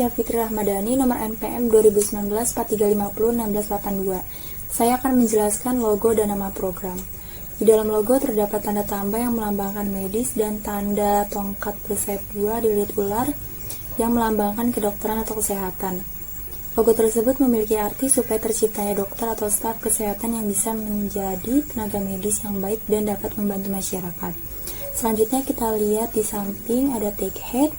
Nia Fitri Rahmadani, nomor NPM 2019-4350-1682. Saya akan menjelaskan logo dan nama program. Di dalam logo terdapat tanda tambah yang melambangkan medis dan tanda tongkat bersayap 2 dililit ular yang melambangkan kedokteran atau kesehatan. Logo tersebut memiliki arti supaya terciptanya dokter atau staf kesehatan yang bisa menjadi tenaga medis yang baik dan dapat membantu masyarakat. Selanjutnya kita lihat di samping ada tag head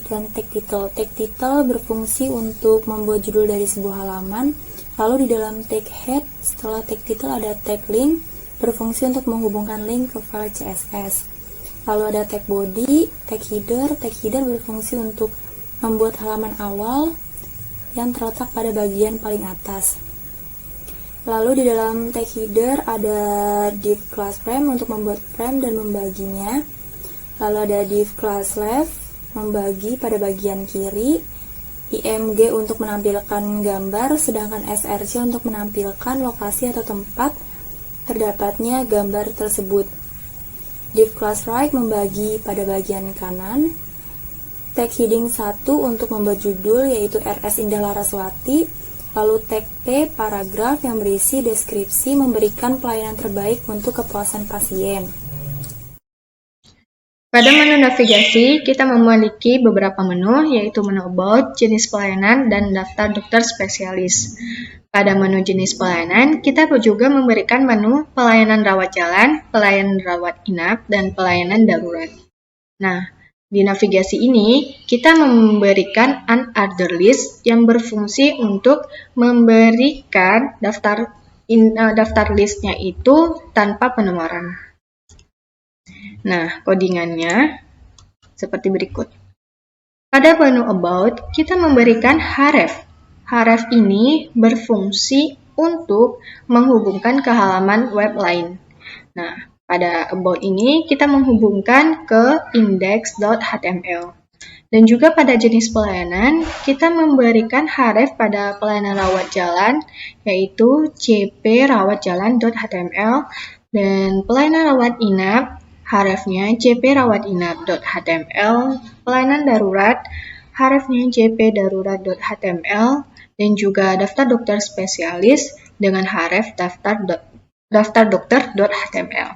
dan tag title. Tag title berfungsi untuk membuat judul dari sebuah halaman. Lalu di dalam tag head, setelah tag title ada tag link, berfungsi untuk menghubungkan link ke file CSS. Lalu ada tag body, tag header. Tag header berfungsi untuk membuat halaman awal yang terletak pada bagian paling atas. Lalu di dalam tag header ada div class frame untuk membuat frame dan membaginya. Lalu ada div class left membagi pada bagian kiri, IMG untuk menampilkan gambar, sedangkan SRC untuk menampilkan lokasi atau tempat terdapatnya gambar tersebut. Div class right membagi pada bagian kanan. Tag heading 1 untuk membuat judul yaitu RS Indah Laraswati. Lalu tag P paragraf yang berisi deskripsi memberikan pelayanan terbaik untuk kepuasan pasien. Pada menu navigasi, kita memiliki beberapa menu, yaitu menu About, jenis pelayanan, dan daftar dokter spesialis. Pada menu jenis pelayanan, kita juga memberikan menu pelayanan rawat jalan, pelayanan rawat inap, dan pelayanan darurat. Nah, di navigasi ini, kita memberikan unordered list yang berfungsi untuk memberikan daftar listnya itu tanpa penomoran. Nah, codingannya seperti berikut. Pada menu About, kita memberikan href. Href ini berfungsi untuk menghubungkan ke halaman web lain. Nah, pada About ini kita menghubungkan ke index.html. Dan juga pada jenis pelayanan, kita memberikan href pada pelayanan rawat jalan, yaitu cprawatjalan.html, dan pelayanan rawat inap, hrefnya cprawatInap.html, pelayanan darurat, hrefnya cpdarurat.html, dan juga daftar dokter spesialis dengan href daftar dokter.html.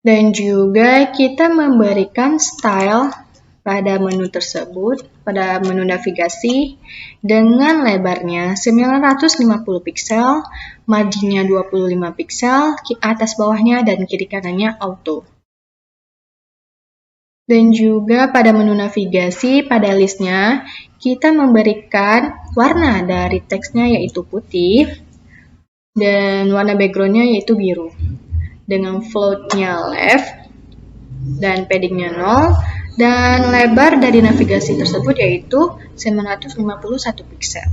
Dan juga kita memberikan style pada menu tersebut, pada menu navigasi, dengan lebarnya 950 piksel, marginnya 25 piksel, atas bawahnya dan kiri kanannya auto. Dan juga pada menu navigasi, pada listnya, kita memberikan warna dari teksnya yaitu putih, dan warna backgroundnya yaitu biru. Dengan floatnya left, dan paddingnya 0, dan lebar dari navigasi tersebut yaitu 951 piksel.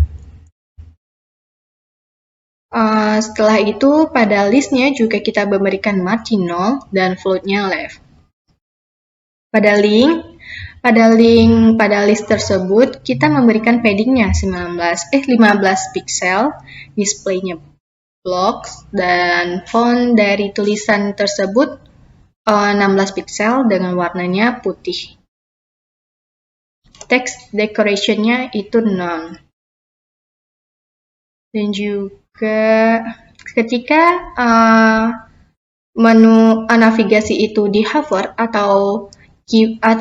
Setelah itu, pada listnya juga kita memberikan margin 0 dan floatnya left. Pada list tersebut, kita memberikan paddingnya 15 piksel, displaynya blocks, dan font dari tulisan tersebut 16 piksel dengan warnanya putih. Text decoration-nya itu none. Dan juga ketika menu navigasi itu di hover atau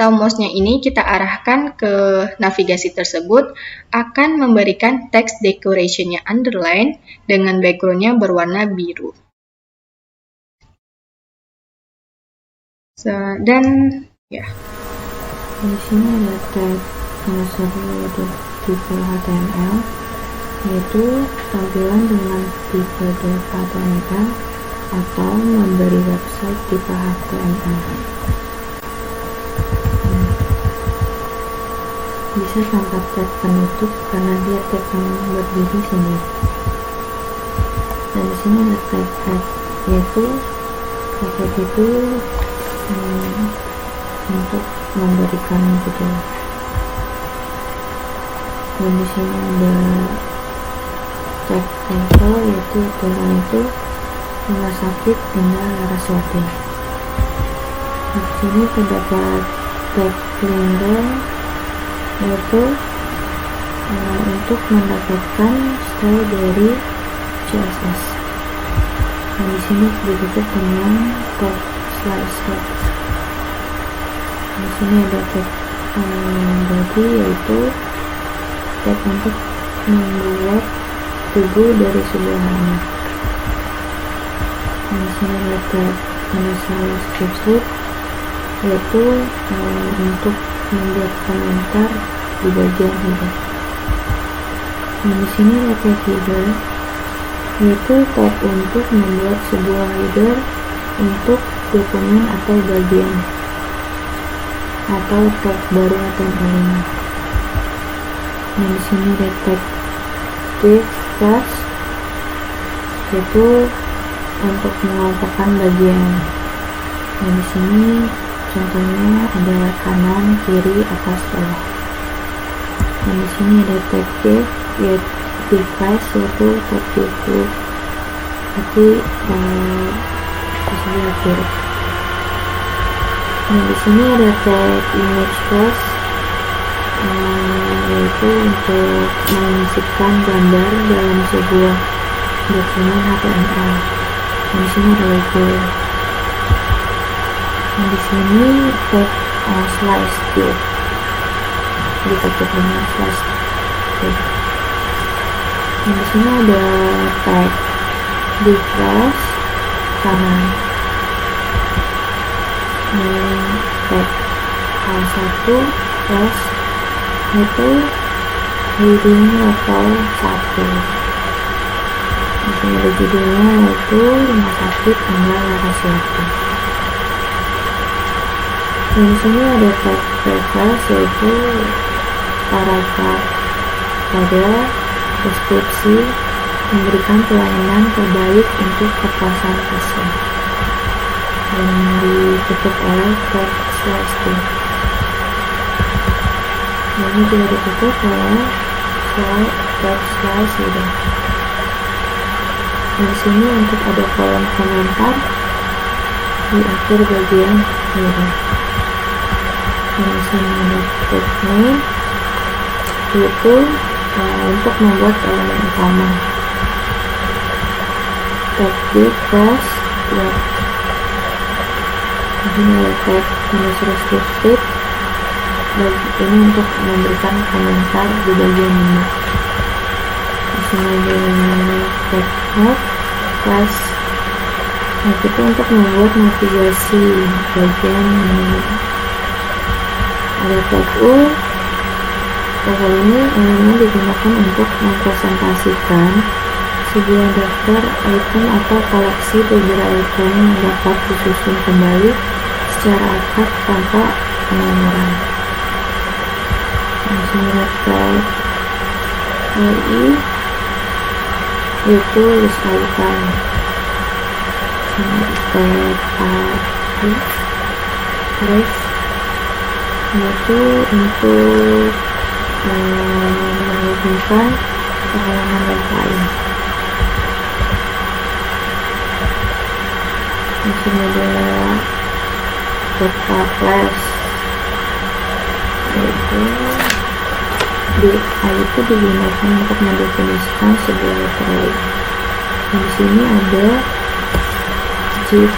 mouse-nya ini kita arahkan ke navigasi tersebut, akan memberikan text decoration-nya underline dengan background-nya berwarna biru. Dan ya, di sini ada tag salah satu yaitu tipe HTML, yaitu tampilan dengan tipe HTML atau memberi website tipe HTML. Bisa tanpa tag penutup karena dia tag yang berdiri sendiri. Dan di sini ada tag head, yaitu tag itu untuk memberikan judul. Dan di sini ada tag title, yaitu tulisan itu Rumah Sakit Indah Laraswati. Di sini terdapat tag link yaitu untuk mendapatkan style dari CSS. Nah, di sini ditutup dengan tag slice text. Di sini ada tag body, yaitu tag untuk membuat tubuh dari sebuah halaman. Nah, di sini ada tag initial script, yaitu untuk membuat komentar di bagian header. Nah, di sini ada tag header, yaitu tag untuk membuat sebuah header untuk dokumen atau bagian, atau tag baru atau elemen. Nah, di sini ada tag div class, yaitu untuk mengelompokkan bagian. Nah, di sini contohnya ada kanan, kiri, atas, bawah. Nah, di sini ada tag div, yaitu div class, yaitu tag div group, tapi di sebelah kiri. Nah, di sini ada tag image class, yaitu untuk menyisipkan gambar dalam sebuah dokumen HTML. Nah, di sini ada logo. Nah, di sini tag slice div, ditutup dengan slice div. Nah, di sini ada tag div class kanan. Tag H1 plus, itu heading level 1. Di sini ada judulnya, yaitu rumah sakit tanggal lokasi waktu. Di sini ada tag preface, yaitu paragraf pada deskripsi memberikan pelayanan terbaik untuk kepuasan pasien, dan ditutup oleh tag slice div. Ini juga ditutup oleh tag slice header. Di sini untuk ada kolom komentar di akhir bagian header. Di sini ada tag name, yaitu untuk membuat elemen utama. Tag div class, ya. Ini ada tag script, dan ini untuk memberikan komentar di bagian ini. Di sini ada tag help class, nah itu untuk membuat navigasi bagian ini. Ada tag u. Kali ini elemen digunakan untuk mempresentasikan sebuah daftar item atau koleksi beberapa item yang dapat disusun kembali secara akad tanpa penomoran. Di sini ada tag li, yaitu list item. Sini tag arif, yaitu untuk menghubungkan halaman web lain. Di sini ada data class, yaitu itu digunakan untuk mendefinisikan sebuah array. Di sini ada zip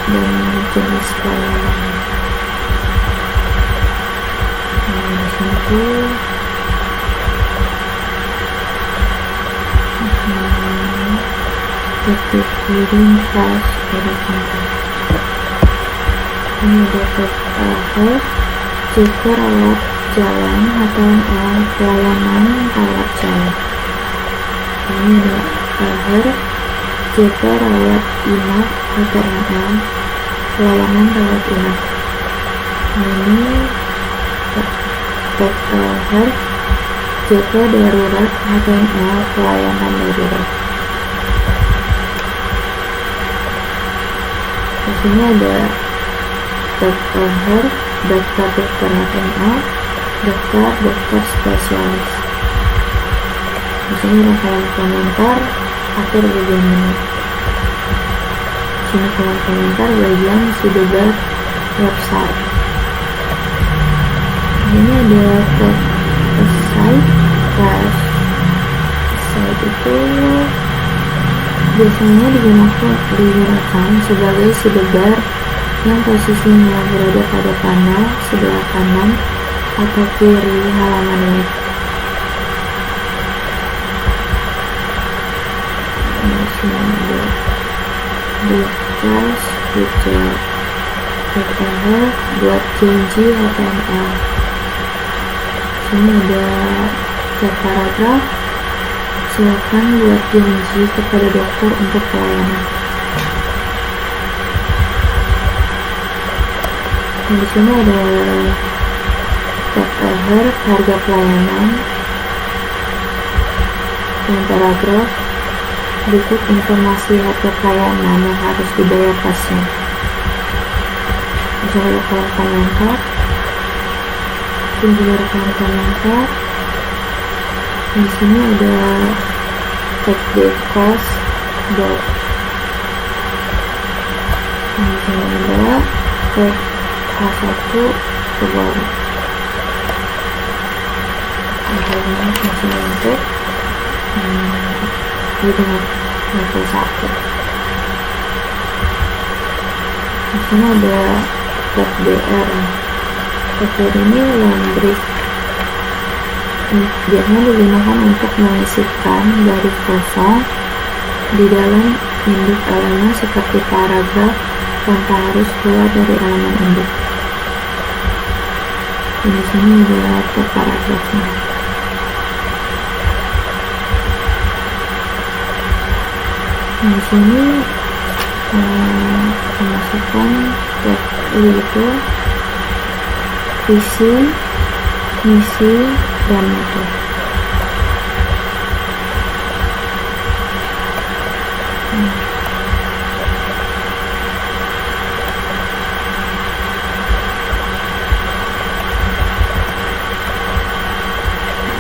dan jenis pelayanan. Di sini tuh ketik kirim flash dari kontak. Ini ada tag jika rawat jalan atau pelayanan rawat jalan. Ini ada jika rawat inap HTML, pelayanan rawat inap. Ini tag jika darurat HTML, pelayanan darurat. Di sini ada tag daftar dokter HTML, daftar dokter spesialis. Di sini ada kolom komentar akhir bagian menu. Di sini kolom komentar bagian sidebar website. Ini ada tag Plus side itu biasanya digunakan sebagai sidebar yang posisinya berada pada panel sebelah kanan atau kiri halaman web. Di sini ada Wordpress, Footer, PHP buat janji HTML. Sini ada tag paragraf. Silakan buat janji kepada dokter untuk pelayanan. Di sini ada tag header, harga pelayanan, dan paragraf berikut informasi harga pelayanan yang harus dibayar pasien. Misalnya rekan-rekan lengkap, dan juga rekan-rekan lengkap. Di sini ada tag cost dot. Di sini ada tag H1 ke bawah. Akhirnya masih untuk dengan level 1. Di sini ada tag BR. Tag BR ini laundry. Biasanya digunakan untuk mengisikan garis kosong di dalam induk elemen seperti paragraf tanpa harus keluar dari elemen induk. Di sini ada tag paragrafnya. Di sini memasukkan tag yaitu visi, misi, dan mutu.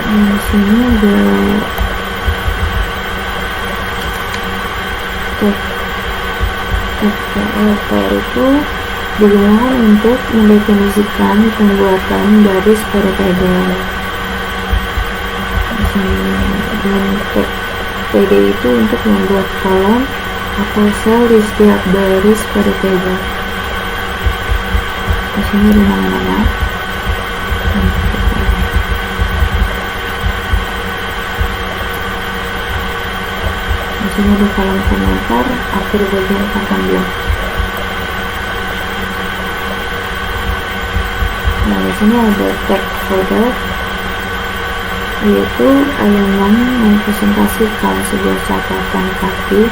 Di sini ada tag itu digunakan untuk mendefinisikan pembuatan baris pada tabel. Dan tag PD itu untuk membuat kolom atau sel di setiap baris pada tabel. Di sini ada nama-nama. Di sini ada kolom komentar akhir bagian papan blok. Nah, di sini ada tag folder, yaitu elemen mempresentasikan sebuah catatan kaki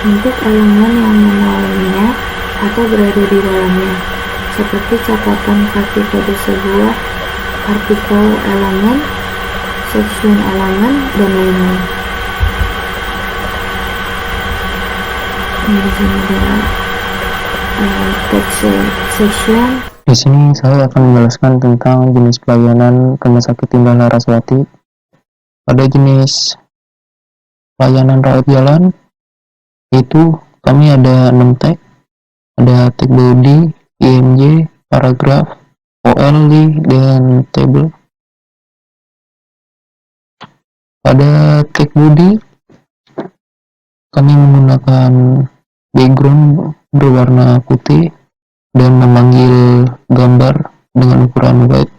untuk elemen yang menaunginya atau berada di dalamnya, seperti catatan kaki pada sebuah artikel elemen, section elemen, dan lain-lain. Di sini ada text section. Di sini saya akan menjelaskan tentang jenis pelayanan Rumah Sakit Indah Laraswati. Pada jenis pelayanan rawat jalan, yaitu kami ada 6 tag. Ada tag body, IMJ, paragraf, OLD, dan table. Pada tag body, kami menggunakan background berwarna putih dan memanggil gambar dengan ukuran wide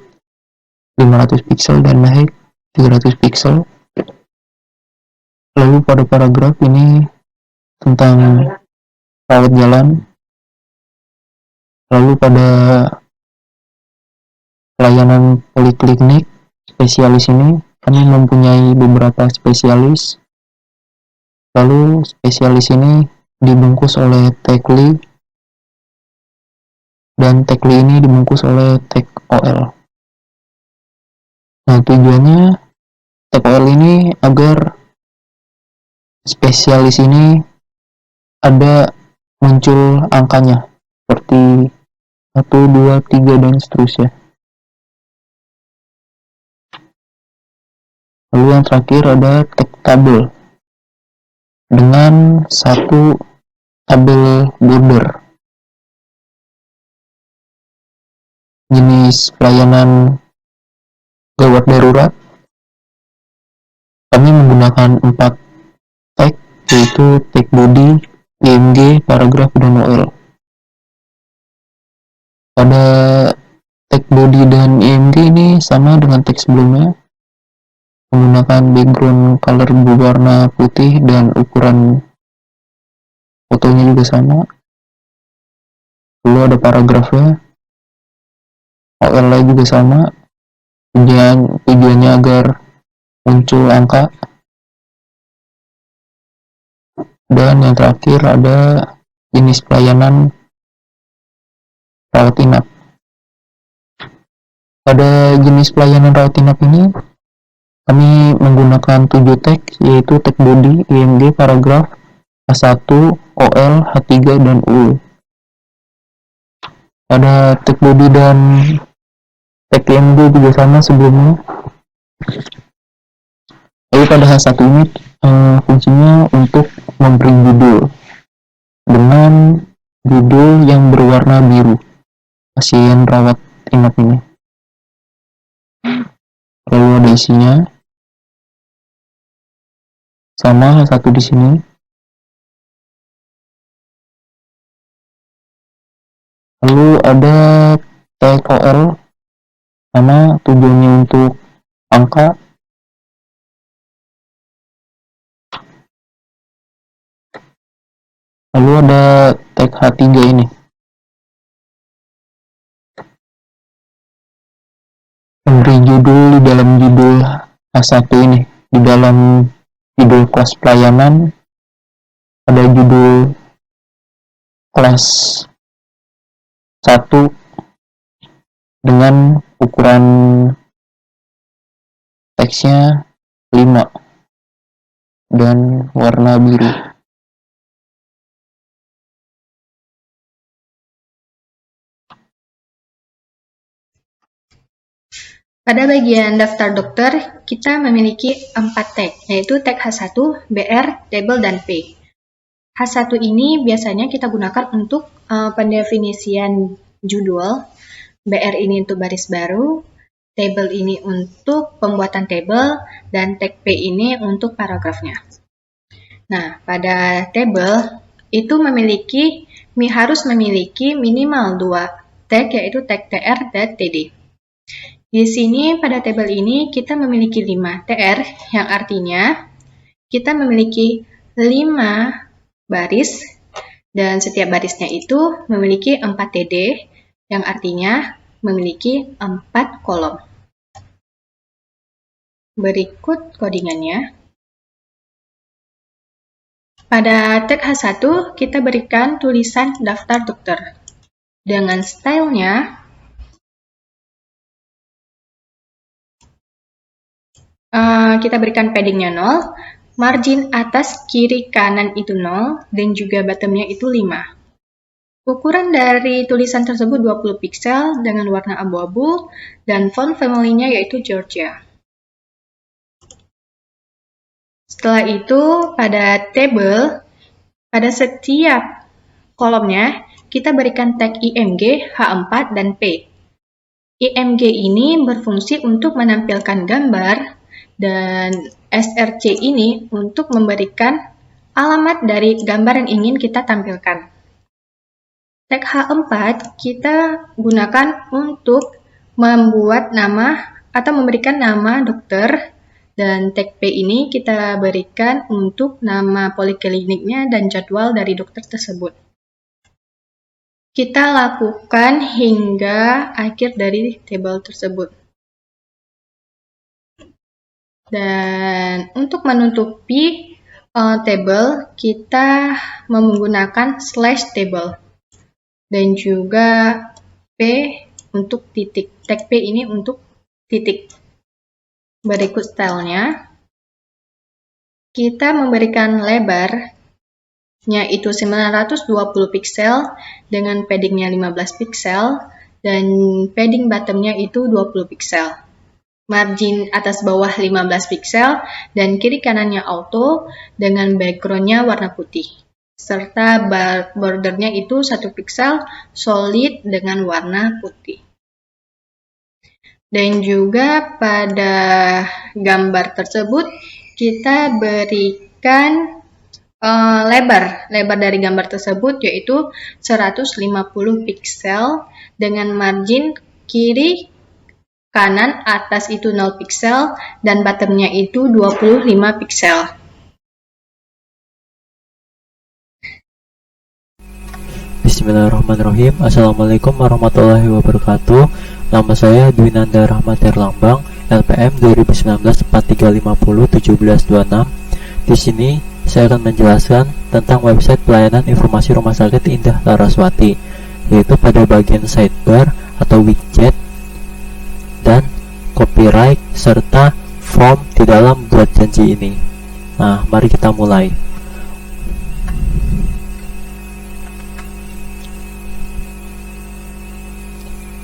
500 pixel dan height 300 pixel. Lalu pada paragraf ini tentang rawat jalan. Lalu pada pelayanan poliklinik spesialis ini kami mempunyai beberapa spesialis. Lalu spesialis ini dibungkus oleh tagli, dan tagli ini dibungkus oleh tag OL. Nah, tujuannya tag OL ini agar spesialis ini ada muncul angkanya seperti 1, 2, 3, dan seterusnya. Lalu yang terakhir ada tag tabel dengan satu tabel border. Jenis pelayanan gawat darurat, kami menggunakan 4 tag, yaitu tag body, IMG, paragraf, dan OL. Pada tag body dan IMG ini sama dengan tag sebelumnya, menggunakan background color berwarna putih dan ukuran fotonya juga sama. Lalu ada paragrafnya, OL juga sama, tujuannya agar muncul angka. Dan yang terakhir ada jenis pelayanan rawat inap. Pada jenis pelayanan rawat inap ini kami menggunakan 7 tag, yaitu tag body, IMG, paragraf, H1, OL, H3, dan U. Pada tag body dan tag IMG juga sama sebelumnya. Lalu pada H1 ini fungsinya untuk memberi judul dengan judul yang berwarna biru, pasien rawat inap ini. Lalu ada isinya, sama H1 di sini. Lalu ada tag OL, sama tujuannya untuk angka. Lalu ada tag H3 ini. Memberi judul di dalam judul H1 ini. Di dalam judul kelas pelayanan ada judul kelas 1 dengan ukuran teksnya 5 dan warna biru. Pada bagian daftar dokter, kita memiliki 4 tag, yaitu tag H1, BR, table, dan P. H1 ini biasanya kita gunakan untuk pendefinisian judul, BR ini untuk baris baru, table ini untuk pembuatan table, dan tag P ini untuk paragrafnya. Nah, pada table itu harus memiliki minimal 2 tag, yaitu tag TR dan TD. Di sini pada tabel ini kita memiliki 5 TR, yang artinya kita memiliki 5 baris dan setiap barisnya itu memiliki 4 TD, yang artinya memiliki 4 kolom. Berikut codingannya. Pada tag H1 kita berikan tulisan daftar dokter. Dengan stylenya kita berikan paddingnya 0, margin atas kiri kanan itu 0, dan juga bottomnya itu 5. Ukuran dari tulisan tersebut 20 piksel dengan warna abu-abu, dan font family-nya yaitu Georgia. Setelah itu, pada table, pada setiap kolomnya, kita berikan tag IMG, H4, dan P. IMG ini berfungsi untuk menampilkan gambar, dan SRC ini untuk memberikan alamat dari gambar yang ingin kita tampilkan. Tag H4 kita gunakan untuk membuat nama atau memberikan nama dokter, dan tag P ini kita berikan untuk nama polikliniknya dan jadwal dari dokter tersebut. Kita lakukan hingga akhir dari tabel tersebut. Dan untuk menutupi table, kita menggunakan slash table. Dan juga P untuk titik. Tag P ini untuk titik. Berikut stylenya. Kita memberikan lebarnya itu 920 piksel dengan paddingnya 15 piksel. Dan padding bottomnya itu 20 piksel. Margin atas bawah 15 piksel, dan kiri kanannya auto dengan backgroundnya warna putih. Serta bordernya itu 1 piksel solid dengan warna putih. Dan juga pada gambar tersebut, kita berikan lebar dari gambar tersebut yaitu 150 piksel dengan margin kiri, kanan, atas itu 0 piksel dan bottomnya itu 25 piksel. Bismillahirrahmanirrahim. Assalamualaikum warahmatullahi wabarakatuh. Nama saya Dwinanda Rahmat Erlambang, LPM 2019-4350-1726. Di sini saya akan menjelaskan tentang website pelayanan informasi Rumah Sakit Indah Laraswati, yaitu pada bagian sidebar atau widget dan copyright serta form di dalam buat janji ini. Nah, mari kita mulai.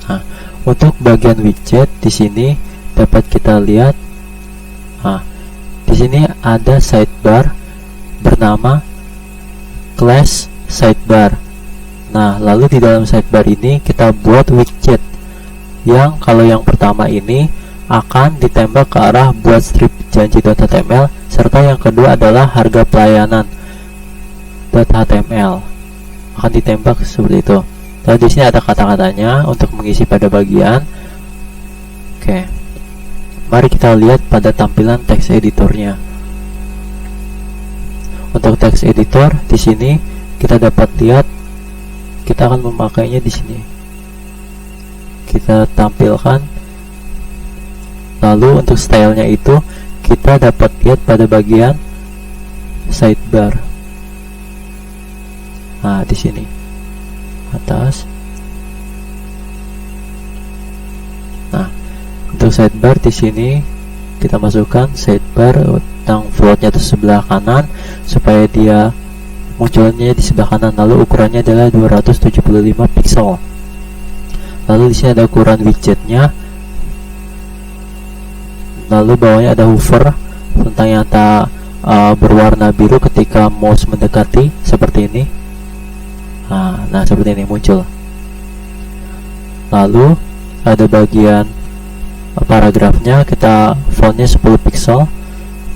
Nah, untuk bagian widget di sini dapat kita lihat. Nah, di sini ada sidebar bernama class sidebar. Nah, lalu di dalam sidebar ini kita buat widget yang kalau yang pertama ini akan ditembak ke arah buat strip janji.html, serta yang kedua adalah harga pelayanan .html akan ditembak seperti itu. Lalu di sini ada kata-katanya untuk mengisi pada bagian. Oke, mari kita lihat pada tampilan text editornya. Untuk text editor di sini kita dapat lihat kita akan memakainya di sini. Kita tampilkan. Lalu untuk stylenya itu kita dapat lihat pada bagian sidebar. Nah, di sini atas. Nah, untuk sidebar di sini kita masukkan sidebar tentang floatnya itu sebelah kanan supaya dia munculnya di sebelah kanan. Lalu ukurannya adalah 275 pixel. Lalu di sini ada ukuran widgetnya. Lalu bawahnya ada hover tentang yang tak berwarna biru ketika mouse mendekati seperti ini. Nah, seperti ini muncul. Lalu ada bagian paragrafnya, kita fontnya 10 pixel.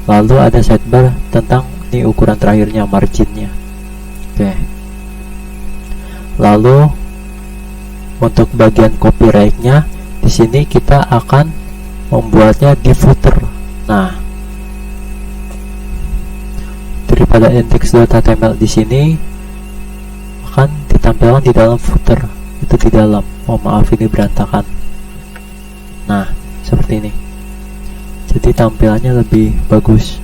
Lalu ada sidebar tentang ini ukuran terakhirnya, marginnya. Oke. Lalu untuk bagian copyrightnya di sini kita akan membuatnya di footer. Nah, daripada index.html di sini akan ditampilkan di dalam footer, itu di dalam. Oh maaf, ini berantakan. Nah, seperti ini. Jadi tampilannya lebih bagus.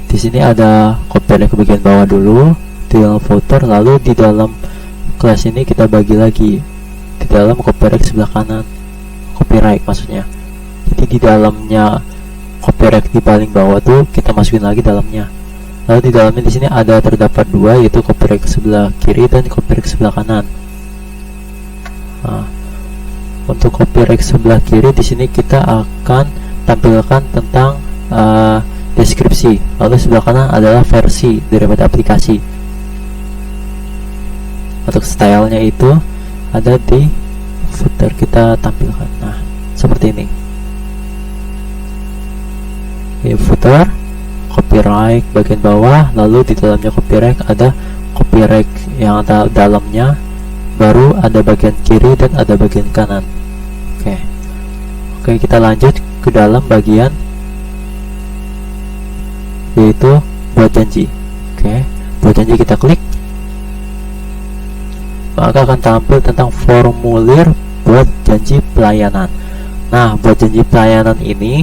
Di sini ada copyright ke bagian bawah dulu di dalam footer, lalu di dalam kelas ini kita bagi lagi di dalam copyright sebelah kanan. Copyright maksudnya. Jadi di dalamnya copyright di paling bawah tuh kita masukin lagi dalamnya. Lalu di dalamnya di sini ada terdapat dua, yaitu copyright ke sebelah kiri dan copyright ke sebelah kanan. Nah, untuk copyright sebelah kiri di sini kita akan tampilkan tentang deskripsi. Lalu sebelah kanan adalah versi daripada aplikasi. Untuk stylenya itu ada di footer, kita tampilkan. Nah, seperti ini. Di footer, copyright bagian bawah, lalu di dalamnya copyright ada copyright yang ada dalamnya, baru ada bagian kiri dan ada bagian kanan. Oke, kita lanjut ke dalam bagian yaitu buat janji. Oke, buat janji kita klik, maka akan tampil tentang formulir buat janji pelayanan. Nah, buat janji pelayanan ini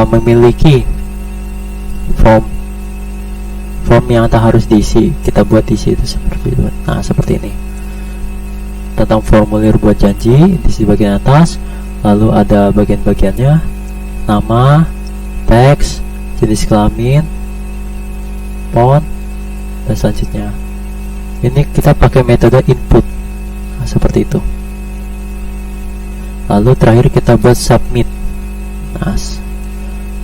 memiliki form yang tak harus diisi, kita buat diisi itu seperti itu. Nah, seperti ini tentang formulir buat janji di bagian atas. Lalu ada bagian-bagiannya, nama, teks, jenis kelamin, font, dan selanjutnya. Ini kita pakai metode input. Nah, seperti itu. Lalu terakhir kita buat submit. Nah,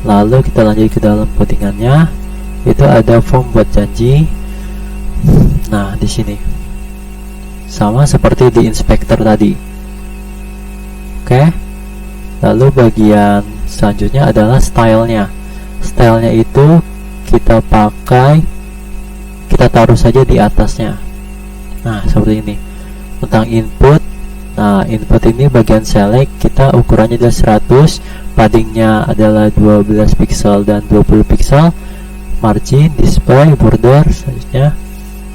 lalu kita lanjut ke dalam codingannya, itu ada form buat janji. Nah, di sini sama seperti di inspector tadi. Oke. Lalu bagian Selanjutnya adalah stylenya. Stylenya itu kita taruh saja di atasnya. Nah, seperti ini. Tentang input. Nah, input ini bagian select, kita ukurannya adalah 100, paddingnya adalah 12 pixel dan 20 pixel, margin, display, border, selanjutnya.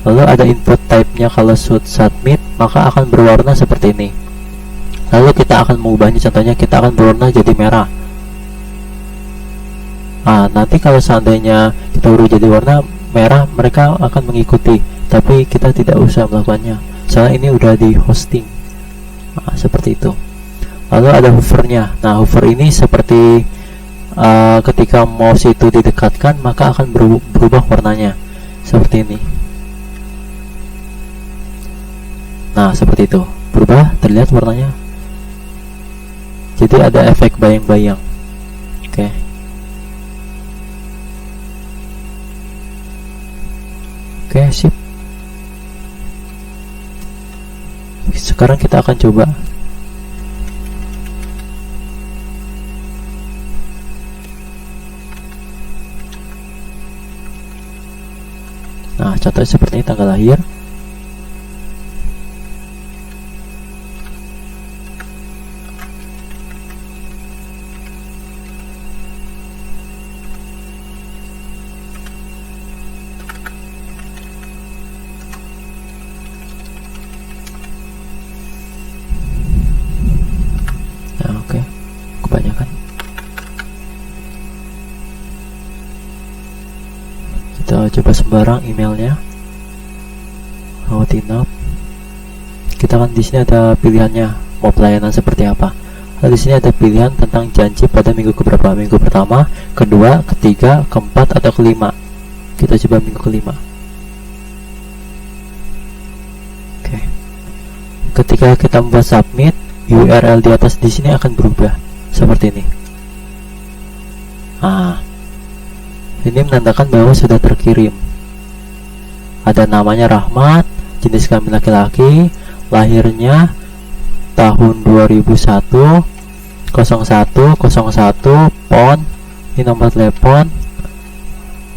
Lalu ada input type-nya, kalau submit maka akan berwarna seperti ini. Lalu kita akan mengubahnya, contohnya kita akan berwarna jadi merah. Nah, nanti kalau seandainya kita ubah jadi warna merah, mereka akan mengikuti, tapi kita tidak usah melakukannya, soalnya ini udah di hosting. Nah, seperti itu. Lalu ada hovernya. Nah, hover ini seperti ketika mouse itu didekatkan maka akan berubah warnanya seperti ini. Nah, seperti itu, berubah, terlihat warnanya. Jadi ada efek bayang-bayang. Oke. Oke, sip. Sekarang kita akan coba. Nah, contohnya seperti ini, tanggal lahir. Kita coba sembarang emailnya, Houtinap. Kita kan di sini ada pilihannya, mau pelayanan seperti apa. Lalu di sini ada pilihan tentang janji pada minggu keberapa, minggu pertama, kedua, ketiga, keempat, atau kelima. Kita coba minggu kelima. Oke. Ketika kita membuat submit, URL di atas di sini akan berubah seperti ini. Ini menandakan bahwa sudah terkirim. Ada namanya Rahmat, jenis kelamin laki-laki, lahirnya tahun 2001, 0101, PON, ini nomor telepon,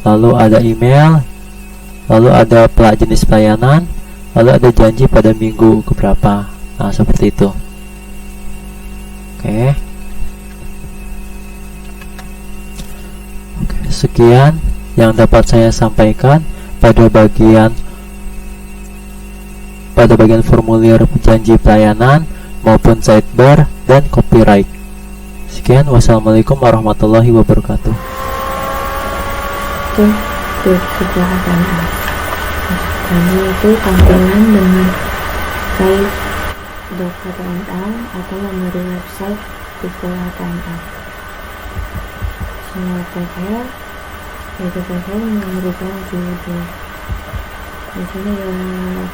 lalu ada email, lalu ada jenis pelayanan, lalu ada janji pada minggu keberapa. Nah, seperti itu. Oke. Sekian yang dapat saya sampaikan pada bagian formulir janji pelayanan maupun sidebar dan copyright. Sekian, wassalamualaikum warahmatullahi wabarakatuh. Oke, setelah HTML. Tadi itu tampilan dengan site .html atau memori website tipe HTML. Semua file memberikan judul. Di sini ada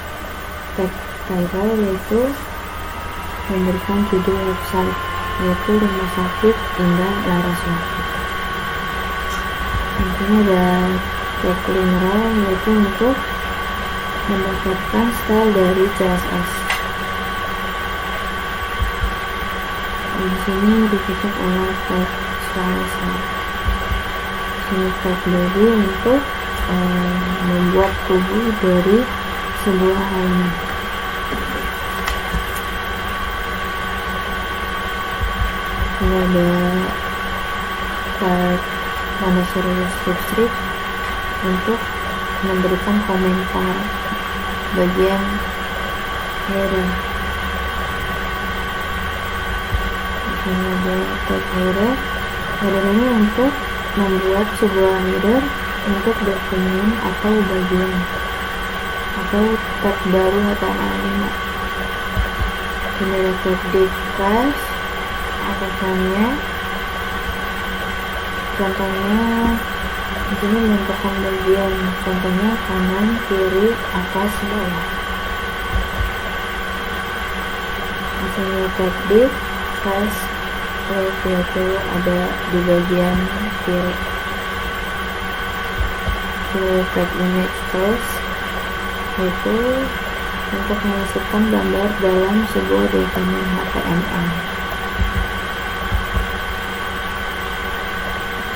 tag title, yaitu memberikan judul website, yaitu Rumah Sakit Indah Laraswati. Di sini ada tag link, yaitu untuk mendapatkan style dari CSS. Di sini ditutup oleh tag style. Ini tag body untuk membuat tubuh dari sebuah halaman. Ini ada tag unnecessary subscript untuk memberikan komentar bagian header. Ini ada tag header. Header ini untuk membuat sebuah header untuk dokumen atau bagian atau tab baru HTML5. Ini ada tag div atasannya. Contohnya di sini menentukan bagian, contohnya kanan, kiri, atas, bawah. Ini tag div yaitu ada di bagian kiri. Tag image text yaitu untuk memasukkan gambar dalam sebuah dokumen HTML.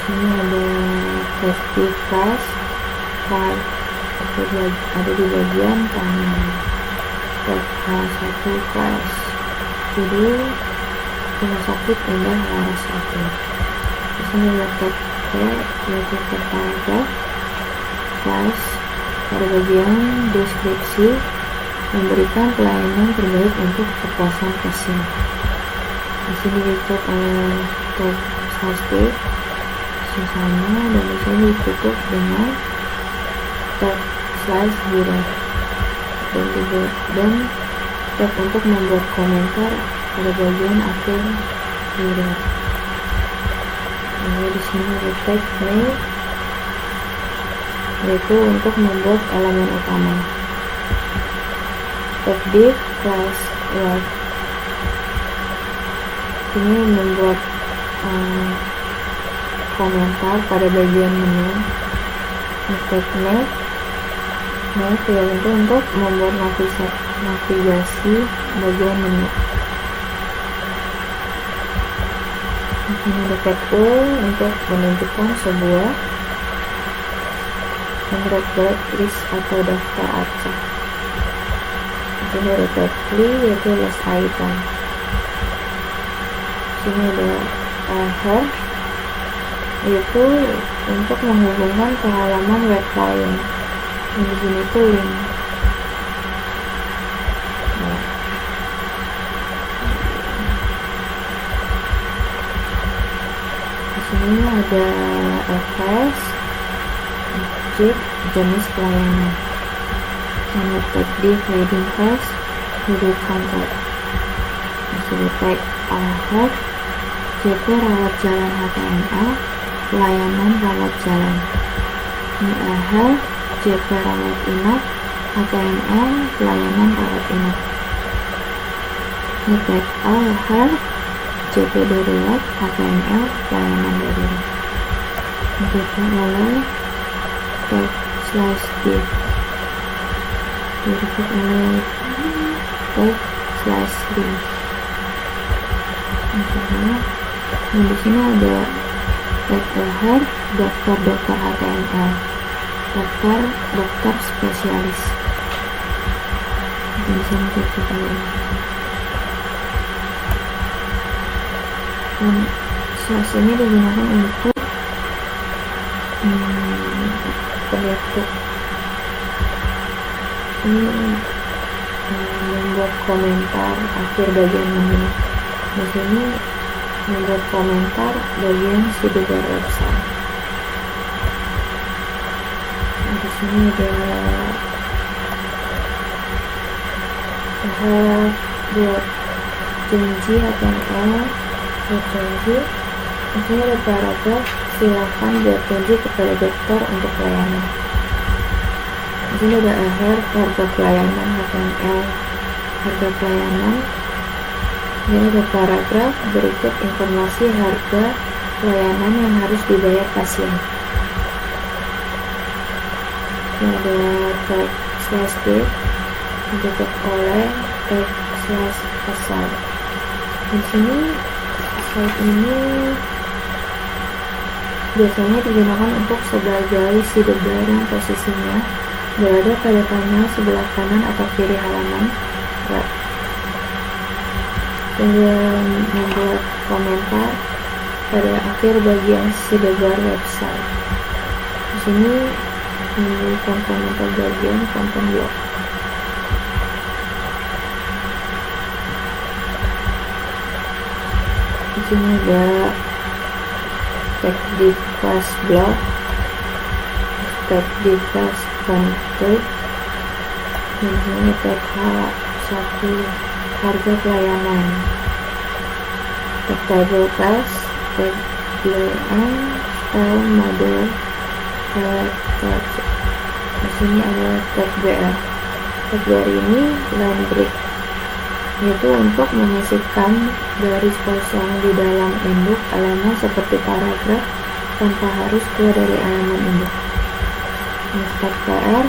Sini ada active class part ada di bagian kanan. Tab H1 kelas judul Rumah Sakit Indah Laraswati. Di sini ada tab T yaitu tab paragraf kelas pada bagian deskripsi memberikan pelayanan terbaik untuk kepuasan pasien. Di sini ditutup oleh tab /D sisanya dan di sini ditutup dengan tab /header dan tab untuk membuat komentar pada bagian akhir header. Lalu di sini ada tab main yaitu untuk membuat elemen utama. Tab div class web ini membuat komentar pada bagian menu. Tab next yaitu untuk membuat navigasi bagian menu. Ini ada tab U untuk menunjukkan sebuah menurut list atau daftar acak. Ini ada tab key yaitu list item. Sini ada header yaitu untuk menghubungkan ke halaman web lain. Di sini itu link. Di sini ada FS, objek, jenis pelayanan. Ini tag div heading class, judul kontak. Di sini tag AHER, JP rawat jalan HTML, pelayanan rawat jalan. Ini AHER, JP rawat inap, HTML, pelayanan rawat inap. Ini tag AHER, JP darurat, HTML, pelayanan darurat. Ditutup oleh tag /div. Ditutup oleh tag /link. Nah, di sini ada tag AHER, daftar dokter HTML, daftar dokter spesialis. Di sini kita lihat. Dan slash ini digunakan untuk penutup ini membuat komentar akhir bagian menu. Di sini membuat komentar bagian sidebar website. Di sini ada buat janji HTML, janji. Di sini ada paragraf, silakan buat janji kepada dokter untuk pelayanan. Di sini ada harga pelayanan HTML, harga pelayanan. Ini ada paragraf berikut informasi harga pelayanan yang harus dibayar pasien. Ini ada tag /d ditutup oleh tag /aside. Di sini slide ini biasanya digunakan untuk sebagai sidebar yang posisinya berada pada panel sebelah kanan atau kiri halaman web. Dengan membuat komentar pada akhir bagian sidebar website. Di sini memberikan komentar bagian konten blog. Di sini ada tag div class blog, tag div class content, dan di sini tag H1 harga pelayanan, tag table class, tag BLM, style model, tag. Di sini ada tag BR. Tag BR ini line break, yaitu untuk menyisipkan garis kosong di dalam induk elemen seperti paragraf tanpa harus keluar dari elemen induk. Tag PR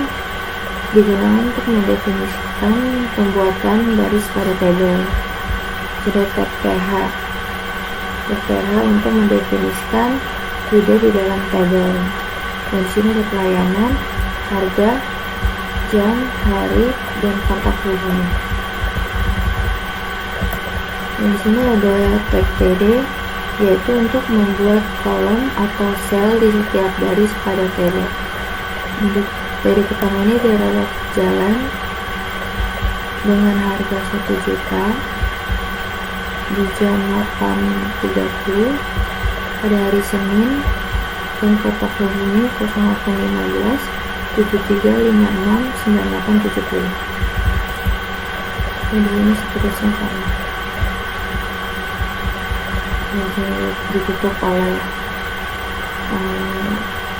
digunakan untuk mendefinisikan pembuatan baris pada tabel. Sudah tag PH. Tag PH untuk mendefinisikan tidak di dalam tabel. Dan di sini ada pelayanan, harga, jam, hari, dan kontak hubungan. Dan di sini ada tag TD, yaitu untuk membuat kolom atau sel di setiap baris pada TD. Untuk TD pertama ini adalah jalan dengan harga 1 juta di jam 8.30 pada hari Senin, dan kontak hubungi 0815 7356 9870. Dan ini seterusnya sama. Jadi ditutup oleh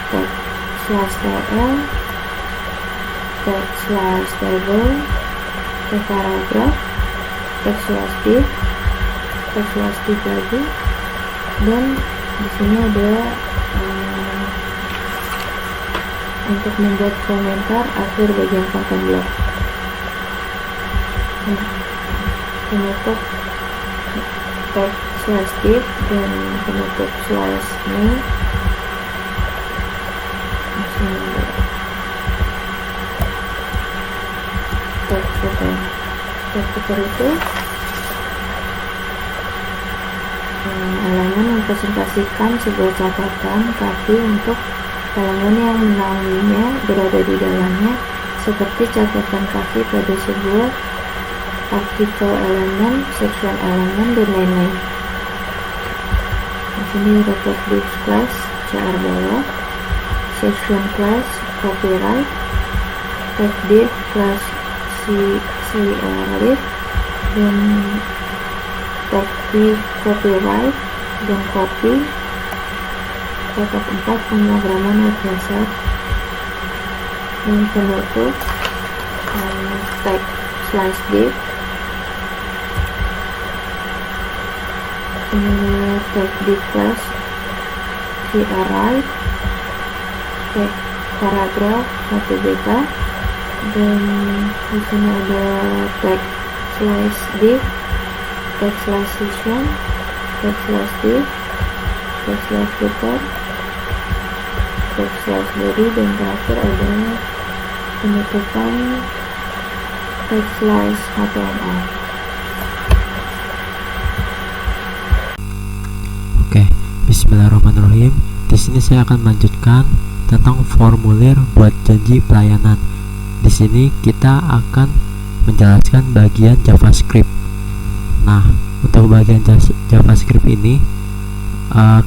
tag slash TL, tag slash table, tag paragraf, tag slash div, tag slash div lagi, dan di sini ada untuk membuat komentar akhir bagian konten blog. Penutup tag slash div dan penutup slash mail. Tag footer. Tag footer itu halaman mempresentasikan sebuah catatan kaki untuk halaman yang menaunginya berada di dalamnya, seperti catatan kaki pada sebuah artikel elemen, section elemen, dan lain-lain. Di sini ada tag div class CR bawah, section class copyright, tag div class CR dan tag div copyright dan copy. Tag 4 pemrograman web dasar, dan penutup tag slash div, tag div class CR right, tag paragraf 1 beta, dan di sini ada tag slash div, tag slash session, tag slash div, tag slash footer, tag slash body, dan terakhir ada penutupan tag slash HTML. Oke, bismillahirrahmanirrahim. Di sini saya akan melanjutkan tentang formulir buat janji pelayanan. Di sini kita akan menjelaskan bagian JavaScript. Nah, untuk bagian JavaScript ini,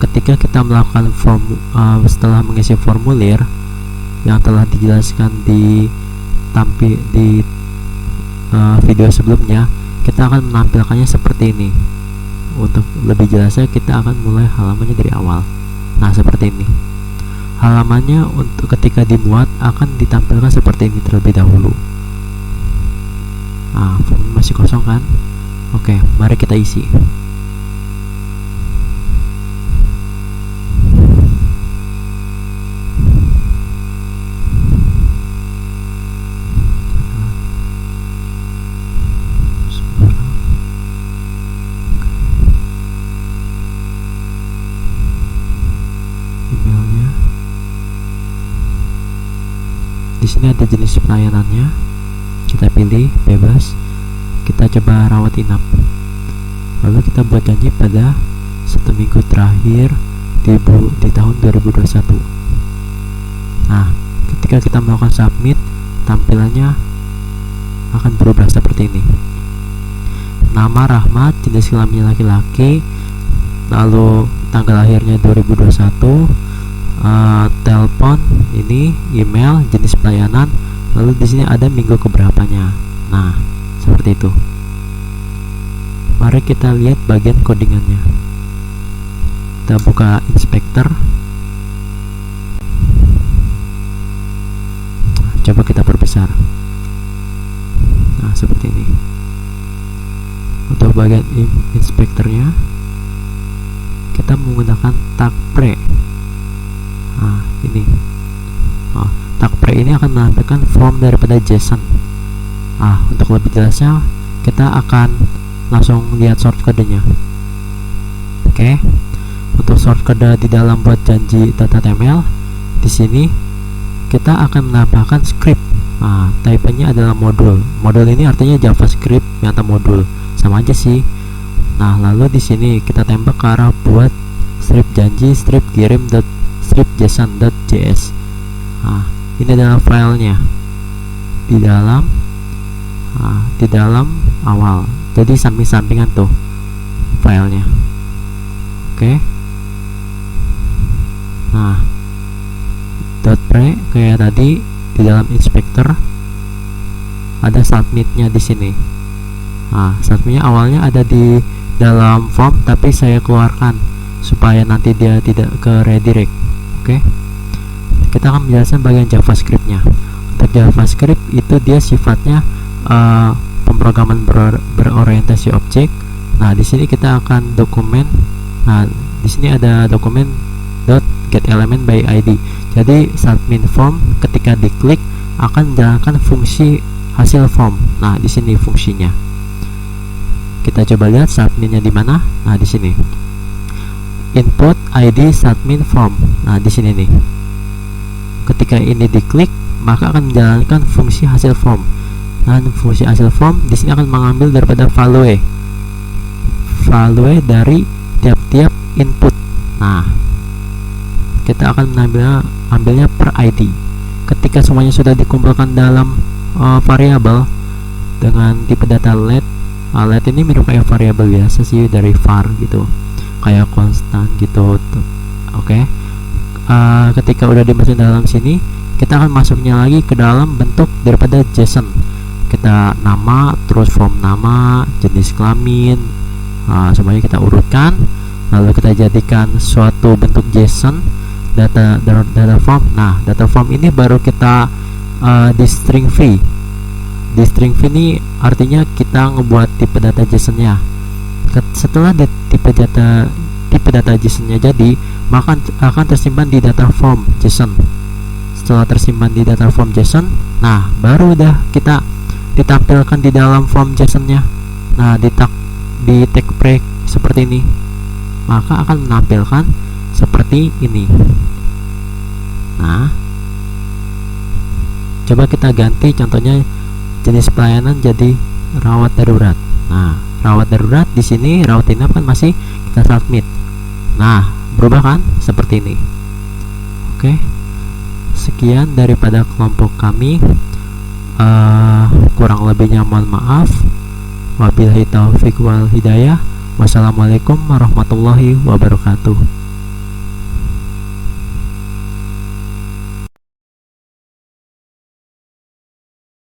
ketika kita melakukan setelah mengisi formulir yang telah dijelaskan di video sebelumnya, kita akan menampilkannya seperti ini. Untuk lebih jelasnya, kita akan mulai halamannya dari awal. Nah, seperti ini. Halamannya untuk ketika dimuat akan ditampilkan seperti ini terlebih dahulu. Nah, masih kosong kan? Oke, mari kita isi. Emailnya. Di sini ada jenis pelayanannya. Kita pilih bebas. Kita coba rawat inap. Lalu kita buat janji pada 1 minggu terakhir di tahun 2021. Nah, ketika kita melakukan submit, tampilannya akan berubah seperti ini. Nama Rahmat, jenis kelaminnya laki-laki, lalu tanggal lahirnya 2021, telepon ini, email, jenis pelayanan, lalu di sini ada minggu keberapanya. Nah, seperti itu. Mari kita lihat bagian codingannya. Kita buka inspektor. Coba kita perbesar. Nah, seperti ini. Untuk bagian inspektornya, kita menggunakan tag pre. Nah, ini. Tag pre ini akan menampilkan form daripada JSON. Untuk lebih jelasnya, kita akan langsung lihat shortcode-nya. Oke. Untuk shortcut di dalam buat janji .html, di sini kita akan menambahkan script. Nah, type-nya adalah modul. Modul ini artinya JavaScript atau modul, sama aja sih. Nah, lalu di sini kita tembak ke arah buat strip janji strip kirim strip json.js. Nah, ini adalah filenya di dalam awal. Jadi samping-sampingan tuh filenya. Oke. Nah, .pre kayak tadi di dalam inspector ada submitnya di sini. Nah, submitnya awalnya ada di dalam form, tapi saya keluarkan supaya nanti dia tidak ke redirect. Oke. Kita akan menjelaskan bagian JavaScript-nya. Untuk JavaScript itu dia sifatnya pemrograman berorientasi objek. Nah, di sini kita akan dokumen. Nah, di sini ada dokumen .getElementById. Jadi submit form ketika diklik akan menjalankan fungsi hasil form. Nah, di sini fungsinya. Kita coba lihat submitnya di mana. Nah, di sini. Input ID submit form. Nah, di sini nih. Ketika ini diklik, maka akan menjalankan fungsi hasil form. Dan fungsi hasil form di sini akan mengambil daripada value dari tiap-tiap input. Nah, kita akan ambilnya per ID. Ketika semuanya sudah dikumpulkan dalam variabel dengan tipe data let. Let ini mirip kayak variabel biasa sih dari var gitu, kayak konstan gitu. Oke. Ketika udah dimasukin dalam sini, kita akan masuknya lagi ke dalam bentuk daripada JSON. Kita nama, terus form nama, jenis kelamin, semuanya kita urutkan, lalu kita jadikan suatu bentuk JSON data form. Nah, data form ini baru kita di string v. Di string v ini artinya kita ngebuat tipe data JSON-nya. Setelah tipe data JSON-nya jadi, maka akan tersimpan di data form JSON. Setelah tersimpan di data form JSON, nah baru udah kita ditampilkan di dalam form JSON-nya. Nah, di tag break seperti ini, maka akan menampilkan seperti ini. Nah, coba kita ganti contohnya jenis pelayanan jadi rawat darurat. Nah, rawat darurat di sini rawat inap kan masih kita submit. Nah, berubah kan seperti ini. Oke. Sekian daripada kelompok kami. Kurang lebihnya mohon maaf. Wabillahi taufik wal hidayah. Wassalamualaikum warahmatullahi wabarakatuh.